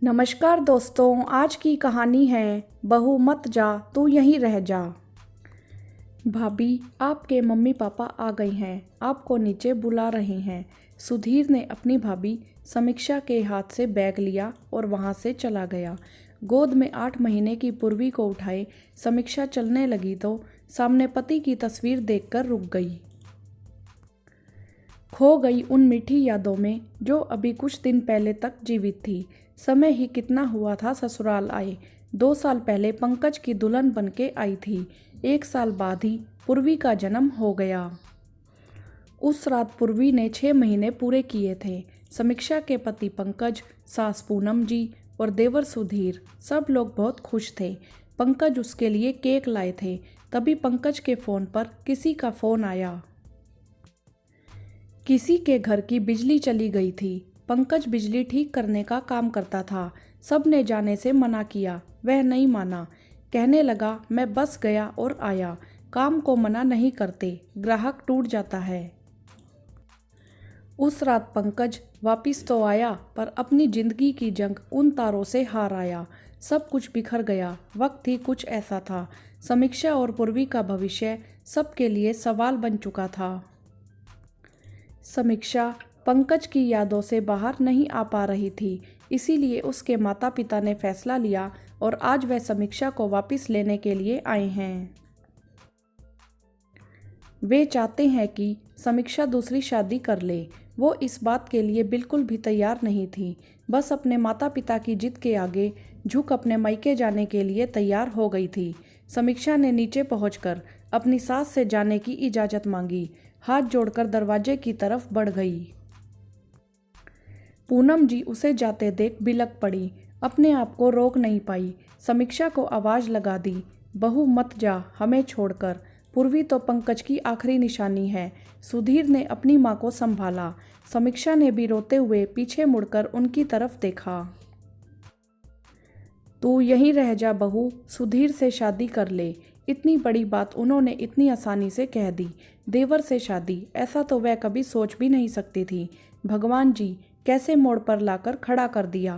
नमस्कार दोस्तों, आज की कहानी है बहू मत जा तू यहीं रह जा। भाभी, आपके मम्मी पापा आ गए हैं, आपको नीचे बुला रहे हैं। सुधीर ने अपनी भाभी समीक्षा के हाथ से बैग लिया और वहां से चला गया। गोद में 8 महीने की पूर्वी को उठाए समीक्षा चलने लगी तो सामने पति की तस्वीर देखकर रुक गई। खो गई उन मीठी यादों में जो अभी कुछ दिन पहले तक जीवित थी। समय ही कितना हुआ था ससुराल आए। 2 साल पहले पंकज की दुल्हन बनके आई थी। 1 साल बाद ही पूर्वी का जन्म हो गया। उस रात पूर्वी ने 6 महीने पूरे किए थे। समीक्षा के पति पंकज, सास पूनम जी और देवर सुधीर, सब लोग बहुत खुश थे। पंकज उसके लिए केक लाए थे। तभी पंकज के फ़ोन पर किसी का फ़ोन आया। किसी के घर की बिजली चली गई थी। पंकज बिजली ठीक करने का काम करता था। सब ने जाने से मना किया, वह नहीं माना। कहने लगा मैं बस गया और आया। काम को मना नहीं करते, ग्राहक टूट जाता है। उस रात पंकज वापिस तो आया पर अपनी जिंदगी की जंग उन तारों से हार आया। सब कुछ बिखर गया। वक्त ही कुछ ऐसा था। समीक्षा और पूर्वी का भविष्य सबके लिए सवाल बन चुका था। समीक्षा पंकज की यादों से बाहर नहीं आ पा रही थी, इसीलिए उसके माता पिता ने फैसला लिया और आज वह समीक्षा को वापस लेने के लिए आए हैं। वे चाहते हैं कि समीक्षा दूसरी शादी कर ले। वो इस बात के लिए बिल्कुल भी तैयार नहीं थी। बस अपने माता पिता की जिद के आगे झुक अपने मायके जाने के लिए तैयार हो गई थी। समीक्षा ने नीचे पहुंचकर अपनी सास से जाने की इजाज़त मांगी। हाथ जोड़कर दरवाजे की तरफ बढ़ गई। पूनम जी उसे जाते देख बिलक पड़ी। अपने आप को रोक नहीं पाई। समीक्षा को आवाज़ लगा दी, बहू मत जा हमें छोड़कर। पूर्वी तो पंकज की आखिरी निशानी है। सुधीर ने अपनी माँ को संभाला। समीक्षा ने भी रोते हुए पीछे मुड़कर उनकी तरफ देखा। तू यहीं रह जा बहू, सुधीर से शादी कर ले। इतनी बड़ी बात उन्होंने इतनी आसानी से कह दी। देवर से शादी, ऐसा तो वह कभी सोच भी नहीं सकती थी। भगवान जी, कैसे मोड़ पर लाकर खड़ा कर दिया।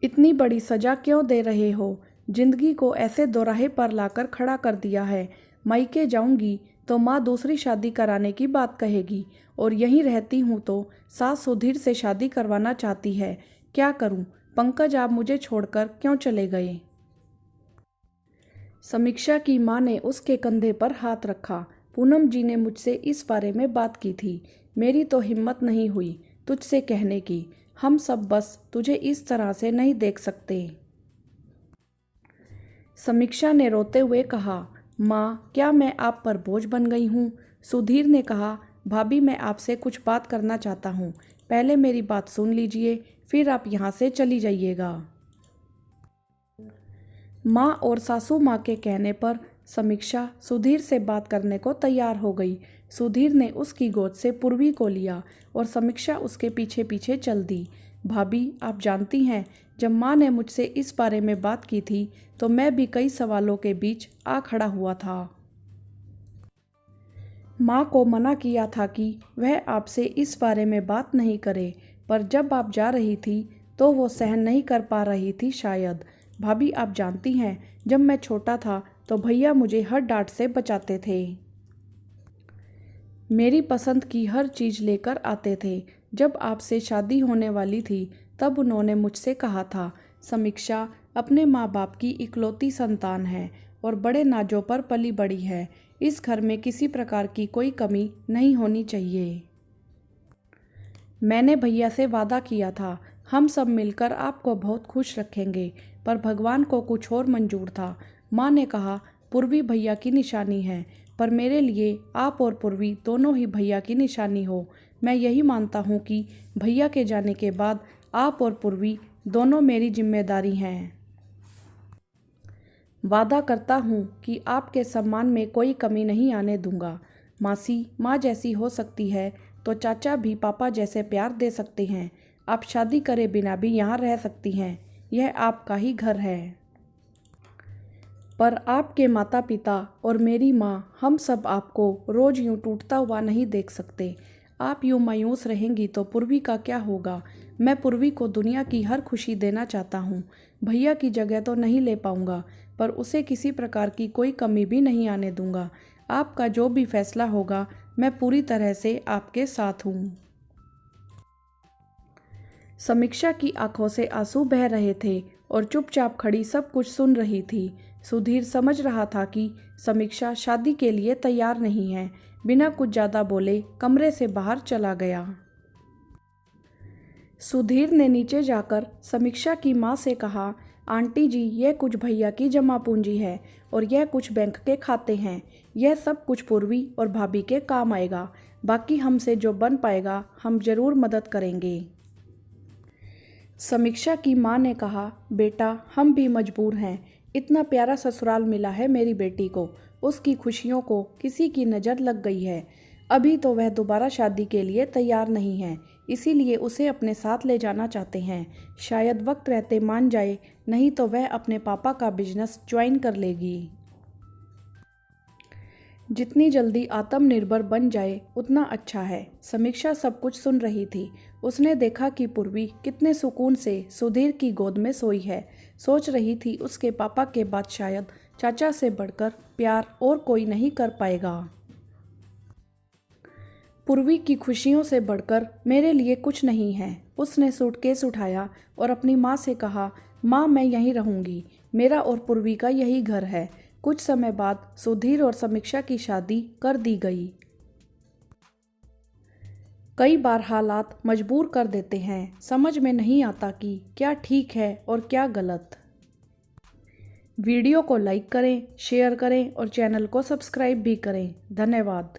इतनी बड़ी सजा क्यों दे रहे हो? जिंदगी को ऐसे दोराहे पर लाकर खड़ा कर दिया है। मायके जाऊंगी तो माँ दूसरी शादी कराने की बात कहेगी और यहीं रहती हूँ तो सास सुधीर से शादी करवाना चाहती है। क्या करूँ? पंकज आप मुझे छोड़कर क्यों चले गए? समीक्षा की माँ ने उसके कंधे पर हाथ रखा। पूनम जी ने मुझसे इस बारे में बात की थी। मेरी तो हिम्मत नहीं हुई तुझसे कहने की। हम सब बस तुझे इस तरह से नहीं देख सकते। समीक्षा ने रोते हुए कहा, माँ क्या मैं आप पर बोझ बन गई हूँ? सुधीर ने कहा, भाभी मैं आपसे कुछ बात करना चाहता हूँ। पहले मेरी बात सुन लीजिए, फिर आप यहाँ से चली जाइएगा। माँ और सासू माँ के कहने पर समीक्षा सुधीर से बात करने को तैयार हो गई। सुधीर ने उसकी गोद से पूर्वी को लिया और समीक्षा उसके पीछे पीछे चल दी। भाभी आप जानती हैं, जब माँ ने मुझसे इस बारे में बात की थी तो मैं भी कई सवालों के बीच आ खड़ा हुआ था। माँ को मना किया था कि वह आपसे इस बारे में बात नहीं करे, पर जब आप जा रही थी तो वो सहन नहीं कर पा रही थी शायद। भाभी आप जानती हैं, जब मैं छोटा था तो भैया मुझे हर डांट से बचाते थे। मेरी पसंद की हर चीज़ लेकर आते थे। जब आपसे शादी होने वाली थी तब उन्होंने मुझसे कहा था, समीक्षा अपने माँ बाप की इकलौती संतान है और बड़े नाजों पर पली बड़ी है। इस घर में किसी प्रकार की कोई कमी नहीं होनी चाहिए। मैंने भैया से वादा किया था, हम सब मिलकर आपको बहुत खुश रखेंगे, पर भगवान को कुछ और मंजूर था। माँ ने कहा, पूर्वी भैया की निशानी है, पर मेरे लिए आप और पूर्वी दोनों ही भैया की निशानी हो। मैं यही मानता हूँ कि भैया के जाने के बाद आप और पूर्वी दोनों मेरी जिम्मेदारी हैं। वादा करता हूँ कि आपके सम्मान में कोई कमी नहीं आने दूंगा। मासी माँ जैसी हो सकती है तो चाचा भी पापा जैसे प्यार दे सकते हैं। आप शादी करे बिना भी यहाँ रह सकती हैं, यह आपका ही घर है। पर आपके माता पिता और मेरी माँ, हम सब आपको रोज यूं टूटता हुआ नहीं देख सकते। आप यूँ मायूस रहेंगी तो पूर्वी का क्या होगा। मैं पूर्वी को दुनिया की हर खुशी देना चाहता हूँ। भैया की जगह तो नहीं ले पाऊँगा, पर उसे किसी प्रकार की कोई कमी भी नहीं आने दूँगा। आपका जो भी फैसला होगा, मैं पूरी तरह से आपके साथ हूँ। समीक्षा की आंखों से आंसू बह रहे थे और चुपचाप खड़ी सब कुछ सुन रही थी। सुधीर समझ रहा था कि समीक्षा शादी के लिए तैयार नहीं है। बिना कुछ ज़्यादा बोले कमरे से बाहर चला गया। सुधीर ने नीचे जाकर समीक्षा की माँ से कहा, आंटी जी, यह कुछ भैया की जमा पूंजी है और यह कुछ बैंक के खाते हैं। यह सब कुछ पूर्वी और भाभी के काम आएगा। बाकी हमसे जो बन पाएगा हम जरूर मदद करेंगे। समीक्षा की माँ ने कहा, बेटा, हम भी मजबूर हैं। इतना प्यारा ससुराल मिला है मेरी बेटी को। उसकी खुशियों को किसी की नज़र लग गई है। अभी तो वह दोबारा शादी के लिए तैयार नहीं है, इसीलिए उसे अपने साथ ले जाना चाहते हैं। शायद वक्त रहते मान जाए, नहीं तो वह अपने पापा का बिजनेस ज्वाइन कर लेगी। जितनी जल्दी आत्मनिर्भर बन जाए उतना अच्छा है। समीक्षा सब कुछ सुन रही थी। उसने देखा कि पूर्वी कितने सुकून से सुधीर की गोद में सोई है। सोच रही थी उसके पापा के बाद शायद चाचा से बढ़कर प्यार और कोई नहीं कर पाएगा। पूर्वी की खुशियों से बढ़कर मेरे लिए कुछ नहीं है। उसने सूटकेस उठाया और अपनी माँ से कहा, माँ, मैं यहीं रहूँगी। मेरा और पूर्वी का यही घर है। कुछ समय बाद सुधीर और समीक्षा की शादी कर दी गई। कई बार हालात मजबूर कर देते हैं। समझ में नहीं आता कि क्या ठीक है और क्या गलत। वीडियो को लाइक करें, शेयर करें और चैनल को सब्सक्राइब भी करें। धन्यवाद।